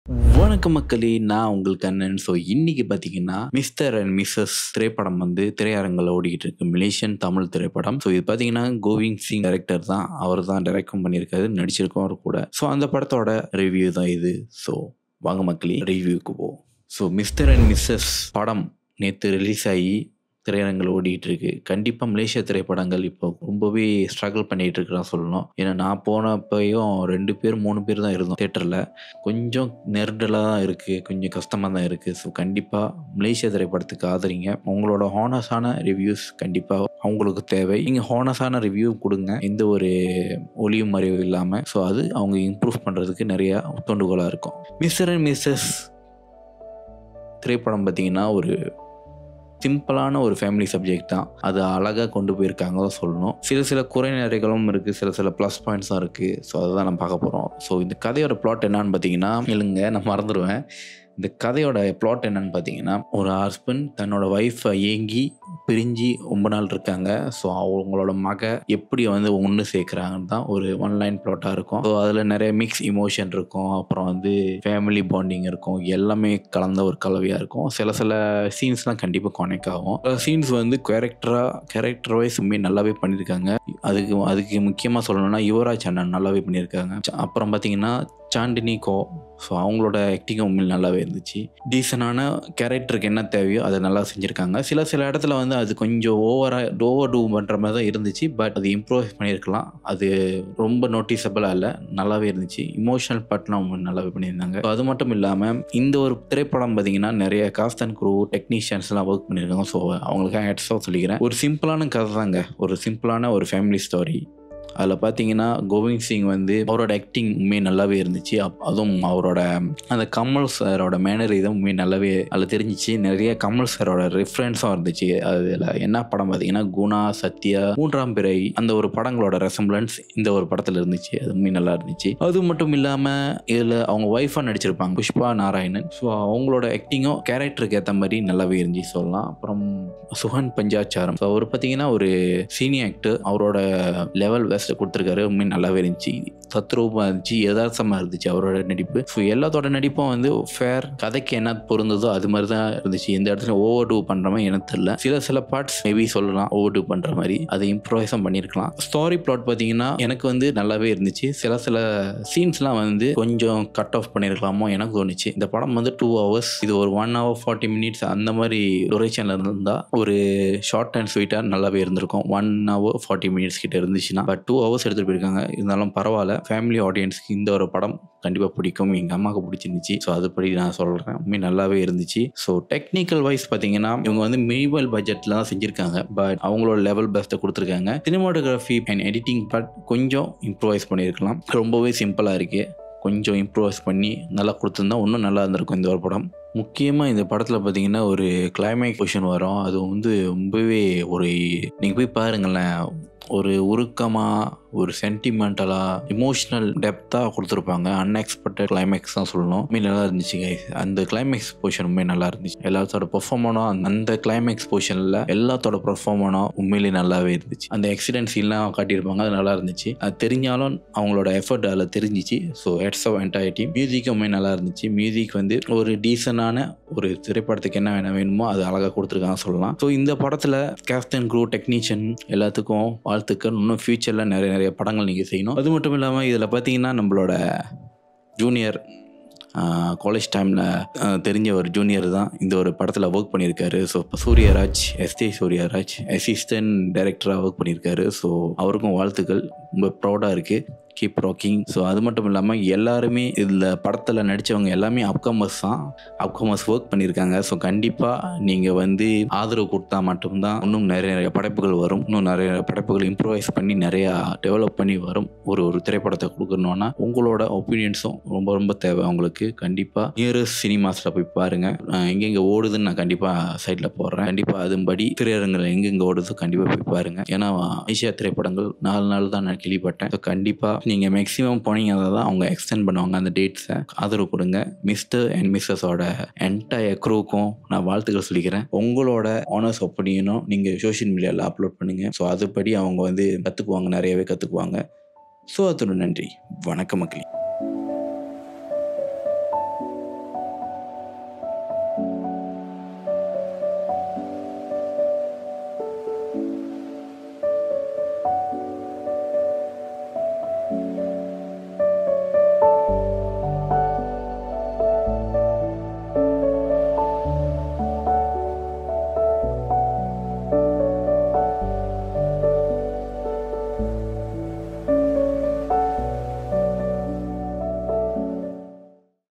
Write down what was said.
வணக்கம் மக்களே! நான் உங்கள் கண்ணன். இன்னைக்கு பார்த்தீங்கன்னா, மிஸ்டர் அண்ட் மிஸ்ஸஸ் திரைப்படம் வந்து திரையரங்குல ஓடிக்கிட்டு இருக்கு. மலேசியன் தமிழ் திரைப்படம். இது பார்த்தீங்கன்னா, கோவிந்த் சிங் டைரக்டர் தான். அவர் தான் டைரக்டும் பண்ணியிருக்காரு. நடிச்சிருக்கும் அவரு கூட. அந்த படத்தோட ரிவ்யூ தான் இது. வாங்க மக்களே ரிவ்யூக்கு போவோம். மிஸ்டர் அண்ட் மிஸ்ஸஸ் படம் நேத்து ரிலீஸ் ஆகி திரையரங்கில் ஓடிட்டு இருக்கு. கண்டிப்பாக மலேசிய திரைப்படங்கள் இப்போ ரொம்பவே ஸ்ட்ரகிள் பண்ணிட்டு இருக்குன்னு சொல்லணும். ஏன்னா நான் போனப்பையும் 2 பேர் 3 பேர் தான் இருந்தோம் தேட்டரில். கொஞ்சம் நெருடலாக தான் இருக்குது, கொஞ்சம் கஷ்டமாக தான் இருக்குது. கண்டிப்பாக மலேசிய திரைப்படத்துக்கு ஆதரிங்க. உங்களோட ஹானஸான ரிவ்யூஸ் கண்டிப்பாக அவங்களுக்கு தேவை. நீங்கள் ஹானஸான ரிவ்யூ கொடுங்க, எந்த ஒரு ஒளியும் மறைவு இல்லாமல். அது அவங்க இம்ப்ரூவ் பண்ணுறதுக்கு நிறையா தூண்டுகோலாக இருக்கும். மிஸ்டர் அண்ட் மிஸ்ஸஸ் திரைப்படம் பார்த்தீங்கன்னா ஒரு சிம்பிளான ஒரு ஃபேமிலி சப்ஜெக்ட் தான். அது அழகாக கொண்டு போயிருக்காங்க தான் சொல்லணும். சில குறை நிறைகளும் இருக்குது, சில ப்ளஸ் பாயிண்ட்ஸும் இருக்குது. அதுதான் நம்ம பார்க்க போகிறோம். இந்த கதையோட பிளாட் என்னன்னு பார்த்தீங்கன்னா, இல்லைங்க நான் மறந்துடுவேன். இந்த கதையோட பிளாட் என்னன்னு பார்த்தீங்கன்னா, ஒரு ஹஸ்பண்ட் தன்னோட ஒய்ஃபை ஏங்கி பிரிஞ்சு ரொம்ப நாள் இருக்காங்க. அவங்களோட மக எப்படி வந்து ஒன்று சேர்க்குறாங்கன்னு தான் ஒரு ஒன்லைன் பிளாட்டாக இருக்கும். அதில் நிறைய மிக்ஸ் இமோஷன் இருக்கும், அப்புறம் வந்து ஃபேமிலி பாண்டிங் இருக்கும், எல்லாமே கலந்த ஒரு கலவையாக இருக்கும். சில சீன்ஸ்லாம் கண்டிப்பாக கனெக்ட் ஆகும். சீன்ஸ் வந்து கேரக்டர் வைஸ் உண்மையை நல்லாவே பண்ணியிருக்காங்க. அதுக்கு முக்கியமாக சொல்லணும்னா யுவராஜ் அண்ணன் நல்லாவே பண்ணியிருக்காங்க. அப்புறம் பார்த்தீங்கன்னா சாண்டினி கோ, அவங்களோட ஆக்டிங்கும் உண்மையில் நல்லாவே இருந்துச்சு. டீசனான கேரக்டருக்கு என்ன தேவையோ அதை நல்லா செஞ்சுருக்காங்க. சில இடத்துல வந்து அது கொஞ்சம் ஓவர் டூ பண்ணுற மாதிரி தான் இருந்துச்சு. பட் அது இம்ப்ரூவ் பண்ணியிருக்கலாம். அது ரொம்ப நோட்டிசபிளாக இல்லை, நல்லாவே இருந்துச்சு. இமோஷனல் பார்ட்லாம் அவங்க நல்லாவே பண்ணியிருந்தாங்க. அது மட்டும் இல்லாமல் இந்த ஒரு திரைப்படம் பார்த்தீங்கன்னா நிறைய காஸ்ட் அண்ட் க்ரூ டெக்னீஷியன்ஸ்லாம் ஒர்க் பண்ணியிருக்காங்க. அவங்களுக்கு ஹேட்ஸ் ஆஃப் சொல்லிக்கிறேன். ஒரு சிம்பிளான கதை தாங்க, ஒரு சிம்பிளான ஒரு ஃபேமிலி ஸ்டோரி. அதில் பார்த்தீங்கன்னா கோவிந்த் சிங் வந்து அவரோட ஆக்டிங் உண்மையை நல்லாவே இருந்துச்சு. அதுவும் அவரோட அந்த கமல் சாரோட மேனரிசம் உண்மையை நல்லாவே அதில் தெரிஞ்சிச்சு. நிறைய கமல் சாரோட ரெஃபரன்ஸும் இருந்துச்சு. அதில் என்ன படம் பார்த்தீங்கன்னா குணா, சத்யா, மூன்றாம் பிறை, அந்த ஒரு படங்களோட ரெசம்பிளன்ஸ் இந்த ஒரு படத்தில் இருந்துச்சு. அது உண்மையை நல்லா இருந்துச்சு. அது மட்டும் இல்லாமல் இதில் அவங்க ஒய்ஃபாக நடிச்சிருப்பாங்க, புஷ்பா நாராயணன். அவங்களோட ஆக்டிங்கும் கேரக்டருக்கு ஏற்ற மாதிரி நல்லாவே இருந்துச்சு சொல்லலாம். அப்புறம் சுஹன் பஞ்சாச்சாரம், அவர் பார்த்தீங்கன்னா ஒரு சீனியர் ஆக்டர். அவரோட லெவல் கொடுத்துருக்காரு, உண்மையை நல்லாவே இருந்துச்சு. தத்ரூபமாக இருந்துச்சு, யதார்த்தமாக இருந்துச்சு அவரோட நடிப்பு. எல்லாத்தோட நடிப்பும் வந்து ஃபேர், கதைக்கு என்ன பொருந்ததோ அது மாதிரி தான் இருந்துச்சு. எந்த இடத்துல ஓவர் டூ பண்ணுற மாதிரி எனக்கு தெரியல. சில பார்ட்ஸ் மேபி சொல்லலாம் ஓவர் டூ பண்ணுற மாதிரி, அதை இம்ப்ரோவைஸும் பண்ணியிருக்கலாம். ஸ்டோரி பிளாட் பார்த்தீங்கன்னா எனக்கு வந்து நல்லாவே இருந்துச்சு. சில சீன்ஸ்லாம் வந்து கொஞ்சம் கட் ஆஃப் பண்ணியிருக்கலாமோ எனக்கு தோணுச்சு. இந்த படம் வந்து 2 hours, இது ஒரு 1 hour 40 minutes அந்த மாதிரி டூரேஷனில் இருந்தால் ஒரு ஷார்ட் அண்ட் ஸ்வீட்டாக நல்லாவே இருந்திருக்கும். 1 hour 40 minutes கிட்ட இருந்துச்சுன்னா. பட் 2 hours எடுத்துகிட்டு போயிருக்காங்க. இருந்தாலும் பரவாயில்ல, ஃபேமிலி ஆடியன்ஸ்க்கு இந்த ஒரு படம் கண்டிப்பாக பிடிக்கும். எங்கள் அம்மாவுக்கு பிடிச்சிருந்துச்சு. அதுபடி நான் சொல்கிறேன், உண்மையை நல்லாவே இருந்துச்சு. டெக்னிக்கல் வைஸ் பார்த்தீங்கன்னா இவங்க வந்து மினிமல் பட்ஜெட்டில் தான் செஞ்சுருக்காங்க. பட் அவங்களோட லெவல் பெஸ்ட்டை கொடுத்துருக்காங்க. சினிமாட்டோகிராஃபி அண்ட் எடிட்டிங் பார்ட் கொஞ்சம் இம்ப்ரூவைஸ் பண்ணியிருக்கலாம். ரொம்பவே சிம்பிளாக இருக்குது, கொஞ்சம் இம்ப்ரூவைஸ் பண்ணி நல்லா கொடுத்துருந்தா இன்னும் நல்லா இருந்திருக்கும் இந்த ஒரு படம். முக்கியமாக இந்த படத்தில் பார்த்தீங்கன்னா ஒரு கிளைமேக்ஸ் பொசிஷன் வரும். அது வந்து ரொம்பவே நீங்கள் போய் பாருங்களேன், ஒரு உருக்கமாக, ஒரு சென்டிமெண்டலாக, இமோஷ்னல் டெப்த்தாக கொடுத்துருப்பாங்க. அன்எக்ஸ்பெக்டட் கிளைமேக்ஸ் தான் சொல்லணும். உண்மையை நல்லா இருந்துச்சு கைஸ். அந்த கிளைமேக்ஸ் பொசிஷன் உண்மையை நல்லா இருந்துச்சு. எல்லாத்தோட பெர்ஃபார்மனோ அந்த கிளைமேக்ஸ் பொசிஷனில் எல்லாத்தோட பெர்ஃபார்மனோ உண்மையிலேயே நல்லாவே இருந்துச்சு. அந்த ஆக்சிடென்ட் சீன்லாம் காட்டியிருப்பாங்க, அது நல்லா இருந்துச்சு. அது தெரிஞ்சாலும் அவங்களோட எஃபர்ட் அதில் தெரிஞ்சிச்சு. Hats off entire team. Music உண்மையை நல்லா இருந்துச்சு. மியூசிக் வந்து ஒரு டீசனான ஒரு திரைப்படத்துக்கு என்ன வேணுமோ அது அழகாக கொடுத்துருக்காங்க சொல்லலாம். இந்த படத்தில் கேஸ்ட் அண்ட் க்ரூ டெக்னீஷியன் எல்லாத்துக்கும் வாழ்த்துக்கள். இன்னும் ஃபியூச்சரில் நிறைய படங்கள் நீங்கள் செய்யணும். அது மட்டும் இல்லாமல் இதில் பார்த்தீங்கன்னா நம்மளோட ஜூனியர் காலேஜ் டைமில் தெரிஞ்ச ஒரு ஜூனியர் தான் இந்த ஒரு படத்தில் ஒர்க் பண்ணியிருக்காரு. சூர்யராஜ், சூர்யராஜ் அசிஸ்டன்ட் டைரக்டராக ஒர்க் பண்ணியிருக்காரு. அவருக்கும் வாழ்த்துக்கள். ரொம்ப ப்ரௌடாக இருக்குது. Keep rocking. அது மட்டும் இல்லாமல் எல்லாருமே இதில் படத்தில் நடித்தவங்க எல்லாமே அப்கமர்ஸ் தான். அப்கமர்ஸ் ஒர்க் பண்ணியிருக்காங்க. கண்டிப்பாக நீங்கள் வந்து ஆதரவு கொடுத்தா மட்டும்தான் இன்னும் நிறைய படைப்புகள் வரும். இன்னும் நிறைய படைப்புகள் இம்ப்ரூவைஸ் பண்ணி நிறையா டெவலப் பண்ணி வரும். ஒரு திரைப்படத்தை கொடுக்கணுன்னா உங்களோட ஒப்பீனியன்ஸும் ரொம்ப தேவை அவங்களுக்கு. கண்டிப்பாக நியரஸ்ட் சினிமாஸில் போய் பாருங்கள். எங்கெங்கே ஓடுதுன்னு நான் கண்டிப்பாக சைடில் போடுறேன். கண்டிப்பாக அதுபடி திரையரங்கில் எங்கெங்கே ஓடுதோ கண்டிப்பாக போய் பாருங்கள். ஏன்னா ஏசியா திரைப்படங்கள் 4 நாள் தான் நான் கேள்விப்பட்டேன். கண்டிப்பாக நீங்கள் மேக்ஸிமம் போனீங்கன்னா தான் அவங்க எக்ஸ்டெண்ட் பண்ணுவாங்க அந்த டேட்ஸை. ஆதரவு கொடுங்க. மிஸ்டர் அண்ட் மிஸ்ஸஸோட என்டையர் க்ரூக்கும் நான் வாழ்த்துக்கள் சொல்லிக்கிறேன். உங்களோட ஆனர்ஸ் ஒப்பீனியனும் நீங்கள் சோஷியல் மீடியாவில் அப்லோட் பண்ணுங்கள். அதுபடி அவங்க வந்து கற்றுக்குவாங்க, நிறையவே கற்றுக்குவாங்க. அதோட நன்றி. வணக்கம் மக்களே.